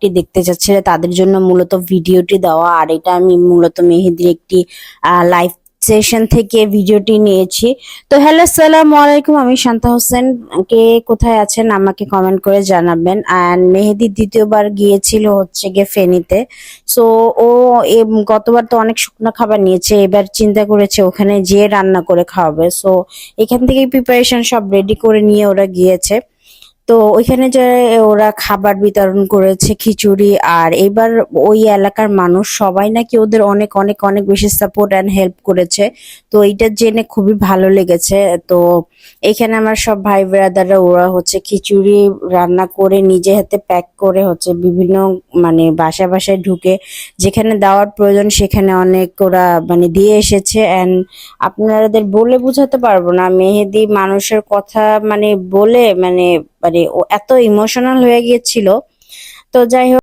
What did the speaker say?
ব্লগটি দেখতে চাচ্ছিলে তাদের জন্য মূলত ভিডিওটি দেওয়া। আর এটা আমি মূলত মেহেদির একটি লাইভ সেশন থেকে ভিডিওটি নিয়েছি। তো হ্যালো, আসসালামু আলাইকুম, আমি শান্তা হোসেন। কে কোথায় আছেন আমাকে কমেন্ট করে জানাবেন। অ্যান্ড মেহেদি দ্বিতীয়বার গিয়েছিল হচ্ছে গিয়ে ফেনীতে। সো ও গতবার তো অনেক শুকনো খাবার নিয়েছে, এবার চিন্তা করেছে ওখানে যেয়ে রান্না করে খাওয়াবে। সো এখান থেকেই প্রিপারেশন সব রেডি করে নিয়ে ওরা গিয়েছে। তো ওইখানে যে ওরা খাবার বিতরণ করেছে, খিচুড়ি। আর এবার ওই এলাকার মানুষ সবাই নাকি ওদের অনেক অনেক অনেক বেশি সাপোর্ট অ্যান্ড হেল্প করেছে। তো এইটা জেনে খুবই ভালো লেগেছে। তো এখানে আমার সব ভাই ব্রাদাররা ওরা হচ্ছে খিচুড়ি রান্না করে নিজে হাতে প্যাক করে হচ্ছে বিভিন্ন মানে বাসায় বাসায় ঢুকে যেখানে দেওয়ার প্রয়োজন সেখানে অনেক ওরা মানে দিয়ে এসেছে। অ্যান্ড আপনাদের বলে বোঝাতে পারবো না, মেহেদি মানুষের কথা মানে বলে মানে মানে ও এত ইমোশনাল হয়ে গিয়েছিল। তো যাই হোক।